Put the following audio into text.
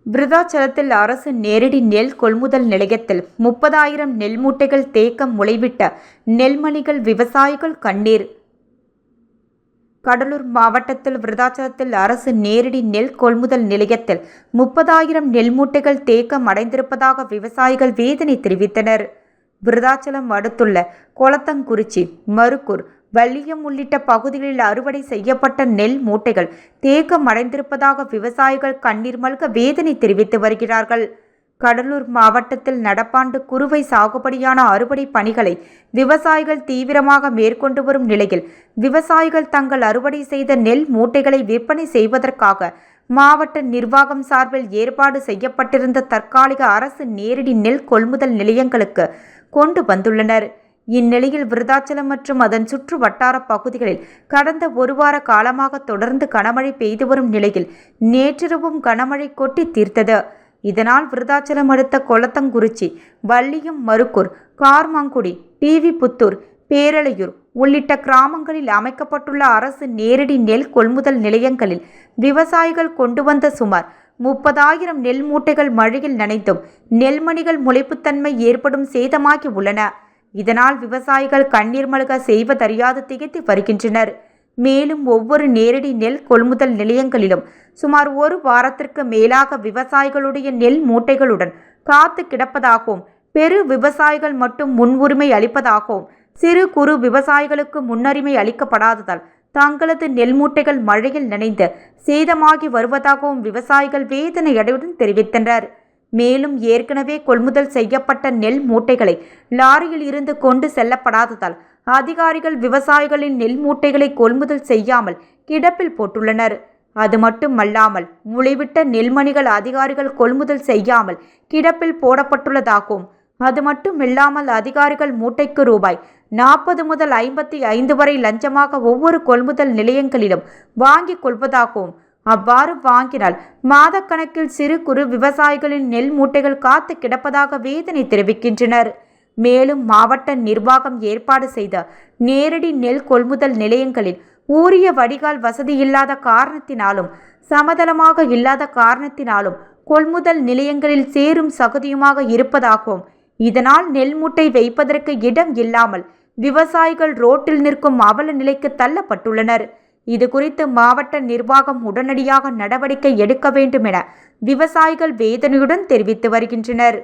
விருதாச்சலத்தில் அரசு நேரடி நெல் கொள்முதல் நிலையத்தில் 30,000 நெல் மூட்டைகள் தேக்கம் முளைவிட்ட நெல்மணிகள் விவசாயிகள் கண்ணீர். கடலூர் மாவட்டத்தில் விருதாச்சலத்தில் அரசு நேரடி நெல் கொள்முதல் நிலையத்தில் 30,000 நெல் மூட்டைகள் தேக்கம் அடைந்திருப்பதாக விவசாயிகள் வேதனை தெரிவித்தனர். விருதாச்சலம் அடுத்துள்ள கொளத்தங்குறிச்சி, மருக்கூர், வள்ளியம் உள்ளிட்ட பகுதிகளில் அறுவடை செய்யப்பட்ட நெல் மூட்டைகள் தேக்கம் அடைந்திருப்பதாக விவசாயிகள் கண்ணீர் மல்க வேதனை தெரிவித்து வருகிறார்கள். கடலூர் மாவட்டத்தில் நடப்பாண்டு குறுவை சாகுபடியான அறுவடை பணிகளை விவசாயிகள் தீவிரமாக மேற்கொண்டு வரும் நிலையில் விவசாயிகள் தங்கள் அறுவடை செய்த நெல் மூட்டைகளை விற்பனை செய்வதற்காக மாவட்ட நிர்வாகம் சார்பில் ஏற்பாடு செய்யப்பட்டிருந்த தற்காலிக அரசு நேரடி நெல் கொள்முதல் நிலையங்களுக்கு கொண்டு வந்துள்ளனர். இந்நிலையில் விருதாச்சலம் மற்றும் அதன் சுற்று வட்டார பகுதிகளில் கடந்த ஒரு வார காலமாக தொடர்ந்து கனமழை பெய்து வரும் நிலையில் நேற்றிரவும் கனமழை கொட்டி தீர்த்தது. இதனால் விருதாச்சலம் அடுத்த கொளத்தங்குறிச்சி, வள்ளியம், மருக்கூர், கார்மாங்குடி, டிவி புத்தூர், பேரளையூர் உள்ளிட்ட கிராமங்களில் அமைக்கப்பட்டுள்ள அரசு நேரடி நெல் கொள்முதல் நிலையங்களில் விவசாயிகள் கொண்டு வந்த சுமார் 30,000 நெல் மூட்டைகள் மழையில் நனைந்தும் நெல்மணிகள் முளைப்புத்தன்மை ஏற்படும் சேதமாகி உள்ளன. இதனால் விவசாயிகள் கண்ணீர் மல்க செய்வதறியாது திகைத்து வருகின்றனர். மேலும் ஒவ்வொரு நேரடி நெல் கொள்முதல் நிலையங்களிலும் சுமார் ஒரு வாரத்திற்கு மேலாக விவசாயிகளுடைய நெல் மூட்டைகளுடன் காத்து கிடப்பதாகவும், பெரு விவசாயிகள் மட்டும் முன்னுரிமை அளிப்பதாகவும், சிறு குறு விவசாயிகளுக்கு முன்னுரிமை அளிக்கப்படாததால் தங்களது நெல் மூட்டைகள் மழையில் நனைந்து சேதமாகி வருவதாகவும் விவசாயிகள் வேதனையுடன் தெரிவித்தனர். மேலும் ஏற்கனவே கொள்முதல் செய்யப்பட்ட நெல் மூட்டைகளை லாரியில் இருந்து கொண்டு செல்லப்படாததால் அதிகாரிகள் விவசாயிகளின் நெல் மூட்டைகளை கொள்முதல் செய்யாமல் கிடப்பில் போட்டுள்ளனர். அது மட்டுமல்லாமல் முளைவிட்ட நெல்மணிகள் அதிகாரிகள் கொள்முதல் செய்யாமல் கிடப்பில் போடப்பட்டுள்ளதாகவும், அது மட்டுமில்லாமல் அதிகாரிகள் மூட்டைக்கு ரூபாய் 40 முதல் 55 வரை லஞ்சமாக ஒவ்வொரு கொள்முதல் நிலையங்களிலும் வாங்கிக் கொள்வதாகவும், அவ்வாறு வாங்கினால் மாதக்கணக்கில் சிறு குறு விவசாயிகளின் நெல் மூட்டைகள் காத்து கிடப்பதாக வேதனை தெரிவிக்கின்றனர். மேலும் மாவட்ட நிர்வாகம் ஏற்பாடு செய்த நேரடி நெல் கொள்முதல் நிலையங்களில் உரிய வடிகால் வசதி இல்லாத காரணத்தினாலும், சமதளமாக இல்லாத காரணத்தினாலும் கொள்முதல் நிலையங்களில் சேரும் சகதியுமாக இருப்பதாகவும், இதனால் நெல் மூட்டை வைப்பதற்கு இடம் இல்லாமல் விவசாயிகள் ரோட்டில் நிற்கும் அவல நிலைக்கு தள்ளப்பட்டுள்ளனர். இது குறித்து மாவட்ட நிர்வாகம் உடனடியாக நடவடிக்கை எடுக்க வேண்டும் என விவசாயிகள் வேதனையுடன் தெரிவித்து வருகின்றனர்.